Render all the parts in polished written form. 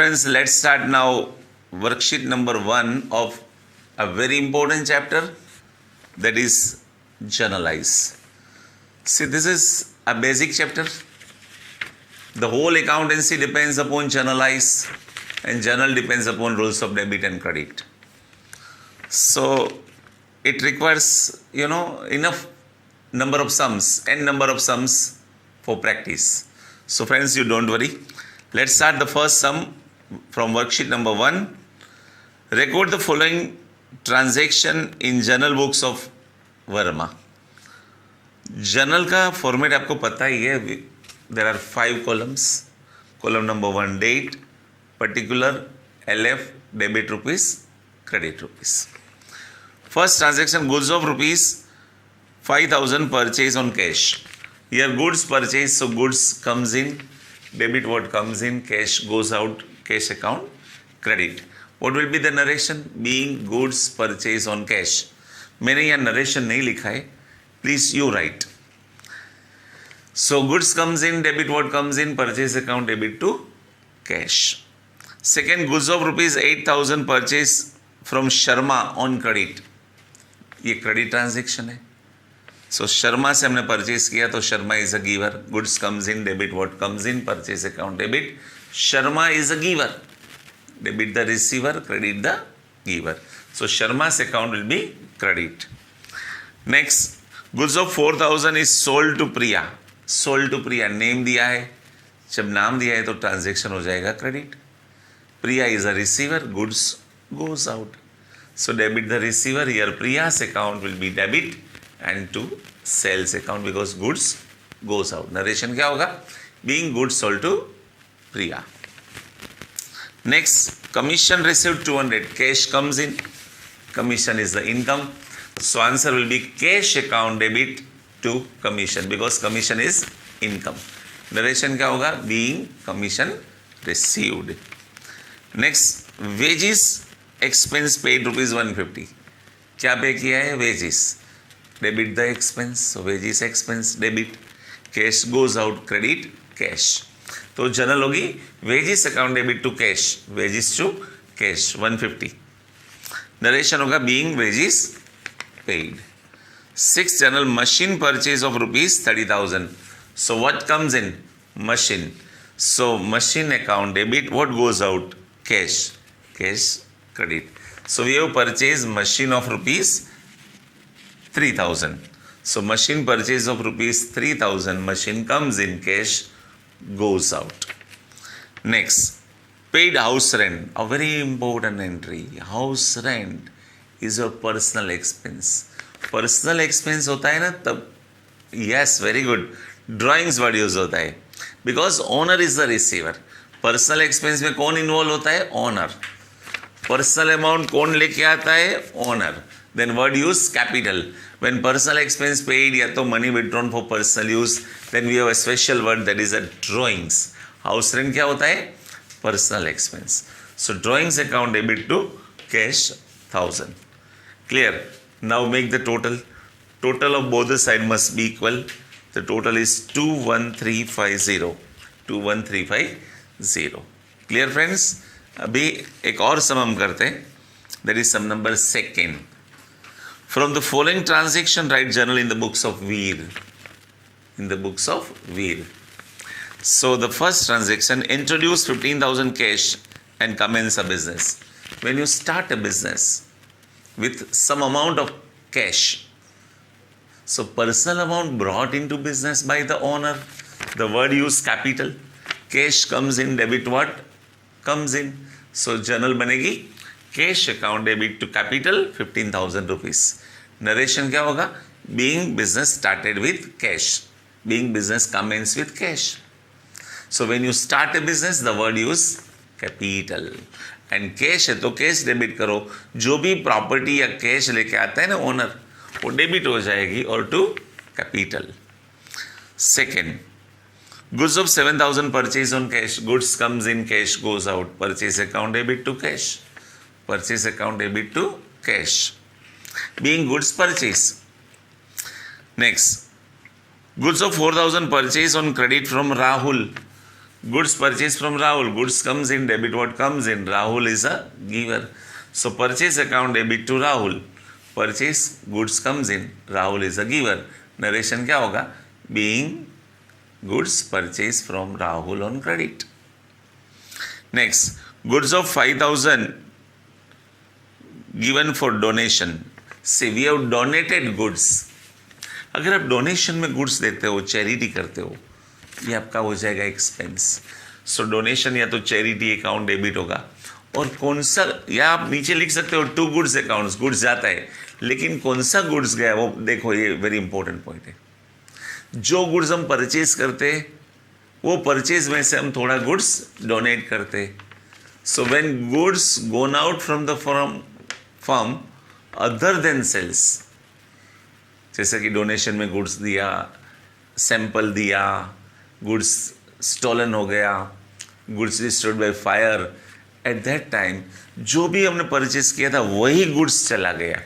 friends, let's start now worksheet number 1 of a very important chapter, that is journalize. See, this is a basic chapter. The whole accountancy depends upon journalize, and journal depends upon rules of debit and credit. So it requires, enough number of sums and number of sums for practice. So friends, you don't worry. Let's start the first sum from worksheet number 1. Record the following transaction in journal books of Verma. Journal का format आपको पता ही है. There are 5 columns. Column number 1 date, particular, LF, debit rupees, credit rupees. First transaction goods of rupees 5000 purchase on cash. Here goods purchase, so goods comes in, debit what comes in, cash goes out, cash account, credit. What will be the narration? Being goods purchase on cash. मैंने यहाँ narration नहीं लिखा है, please you write. So goods comes in, debit what comes in, purchase account debit to cash. Second, goods of rupees 8000 purchase from Sharma on credit. ये credit transaction है. So Sharma से हमने purchase किया तो Sharma is a giver. Goods comes in, debit what comes in, purchase account debit. Sharma is a giver, debit the receiver, credit the giver. So Sharma's account will be credit. Next, goods of 4000 is sold to Priya. Sold to Priya, name दिया है. जब नाम दिया है तो transaction हो जाएगा credit. Priya is a receiver, goods goes out. So debit the receiver. Here Priya's account will be debit and to sales account because goods goes out. Narration क्या होगा? Being goods sold to Priya. Next, commission received 200. Cash comes in. Commission is the income. So answer will be cash account debit to commission because commission is income. Narration क्या होगा? Being commission received. Next, wages expense paid rupees 150. क्या पे किया है? Wages. Debit the expense. So wages expense debit. Cash goes out, credit cash. तो general होगी wages account debit to cash. Wages to cash 150. Narration होगा being wages paid. 6th journal, machine purchase of rupees 30,000. So what comes in? Machine. So machine account debit, what goes out? Cash. Cash credit. So we have purchased machine of rupees 3,000. So machine purchase of rupees 3,000, machine comes in, cash goes out. Next, paid house rent, a very important entry. House rent is your personal expense. Personal expense होता है ना तब, yes, very good. Drawings word use होता है because owner is the receiver. Personal expense में कौन involve होता है? Owner. Personal amount कौन लेके आता है? Owner. Then word use capital. When personal expense paid या तो money withdrawn for personal use, then we have a special word that is a drawings. House rent क्या होता है? Personal expense. So drawings account debit to cash 1000. Clear? Now make the total. Total of both the side must be equal. The total is 21350. 21350. Clear friends? अभी एक और सम हम करते हैं. That is sum number 2. From the following transaction, write journal in the books of Veer. In the books of Veer. So the first transaction, introduce 15,000 cash and commence a business. When you start a business with some amount of cash, so personal amount brought into business by the owner, the word use capital. Cash comes in, debit what comes in. So journal बनेगी cash account debit to capital 15,000 rupees. Narration क्या होगा? Being business started with cash. Being business commence with cash. So when you start a business, the word use capital. And cash है तो cash debit करो. जो भी property या cash लेके आता है ना ओनर, वो डेबिट हो जाएगी और to capital. Second, goods of 7,000 purchase on cash. Goods comes in, cash goes out. Purchase account debit to cash. Purchase account debit to cash. Being goods purchase. Next, goods of 4,000 purchase on credit from Rahul. Goods purchased from Rahul. Goods comes in, debit what comes in. Rahul is a giver. So purchase account debit to Rahul. Purchase goods comes in. Rahul is a giver. Narration क्या होगा? Being goods purchased from Rahul on credit. Next, goods of 5,000 given for donation. See, we have donated goods. अगर आप donation में goods देते हो, charity करते हो, ये आपका हो जाएगा एक्सपेंस. सो डोनेशन या तो चैरिटी अकाउंट डेबिट होगा. और कौन सा, या आप नीचे लिख सकते हो टू गुड्स अकाउंट्स, गुड्स जाता है, लेकिन कौन सा गुड्स गया वो देखो, ये वेरी इंपॉर्टेंट पॉइंट है. जो गुड्स हम परचेज करते वो परचेज में से हम थोड़ा गुड्स डोनेट करते. So when goods gone out from the firm other than sales, जैसे कि डोनेशन में गुड्स दिया, सैंपल दिया, गुड्स स्टॉलन हो गया, goods destroyed by fire, at that time जो भी हमने परचेस किया था वही गुड्स चला गया,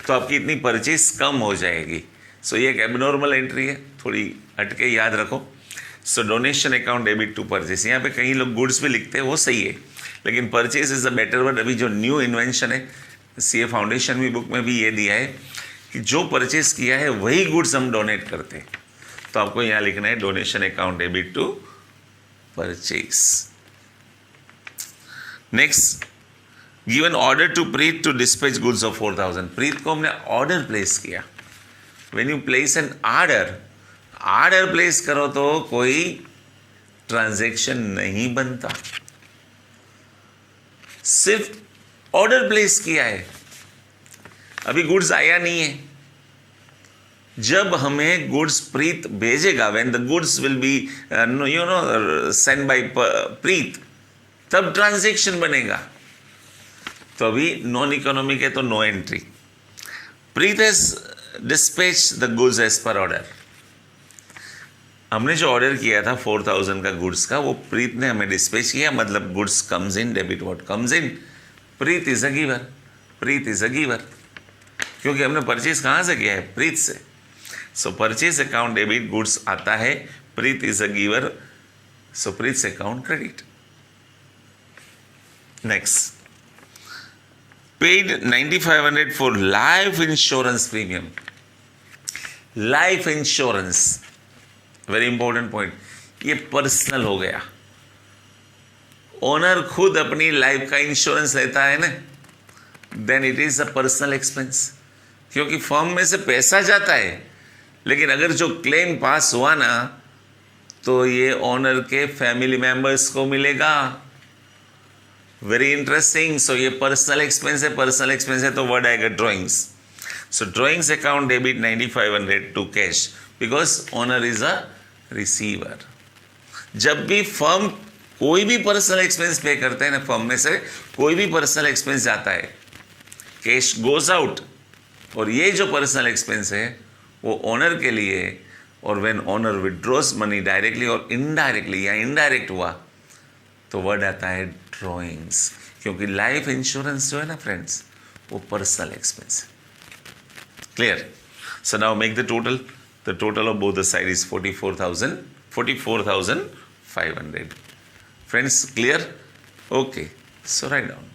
तो आपकी इतनी परचेस कम हो जाएगी. सो ये एक एबनॉर्मल एंट्री है, थोड़ी हटके याद रखो. So donation account debit to purchase. यहाँ पे कई लोग गुड्स भी लिखते हैं, वो सही है, लेकिन purchase is a better word. अभी जो न्यू इन्वेंशन है, सीए फाउंडेशन भी बुक में भी ये दिया है कि जो परचेस किया है वही गुड्स हम डोनेट करते हैं. तो आपको यहाँ लिखना है donation account debit to purchase. Next, given order to Preet to dispatch goods of 4,000. Preet को हमने ऑर्डर प्लेस किया. When you place an order place करो तो कोई ट्रांजैक्शन नहीं बनता, सिर्फ ऑर्डर प्लेस किया है, अभी गुड्स आया नहीं है. जब हमें गुड्स प्रीत भेजेगा, when the goods will be send by Preet, तब ट्रांजैक्शन बनेगा. तो अभी नॉन इकोनॉमिक है तो no entry. Preet has dispatch the goods as per order. हमने जो ऑर्डर किया था 4,000 का गुड्स का, वो प्रीत ने हमें डिस्पैच किया, मतलब goods comes in, debit what comes in. Preet is a giver. Preet is a giver क्योंकि हमने परचेज कहाँ से किया है? प्रीत से. सो परचेज अकाउंट डेबिट गुड्स आता है, प्रीत इज अ गिवर, सो प्रीत से account credit. Next, paid 9,500 for life insurance premium. Life insurance very important point. ये पर्सनल हो गया. ओनर खुद अपनी लाइफ का इंश्योरेंस लेता है ना, then it is a personal expense, क्योंकि फर्म में से पैसा जाता है, लेकिन अगर जो क्लेम पास हुआ ना तो ये ओनर के फैमिली मेंबर्स को मिलेगा. Very interesting. सो ये पर्सनल एक्सपेंस है. पर्सनल एक्सपेंस है तो वर्ड आएगा drawings. So drawings account debit 9,500 to cash, because owner is a receiver. जब भी फर्म कोई भी पर्सनल एक्सपेंस पे करते हैं ना, फर्म में से कोई भी पर्सनल एक्सपेंस जाता है, कैश गोज आउट, और ये जो पर्सनल एक्सपेंस है वो ओनर के लिए. और when owner withdraws money directly और इनडायरेक्टली या इनडायरेक्ट हुआ तो वर्ड आता है ड्रॉइंग्स, क्योंकि लाइफ इंश्योरेंस जो है ना फ्रेंड्स, वो पर्सनल एक्सपेंस है. Clear? So now make the total. The total of both the side is 44,500. Friends, clear? Okay, so write down.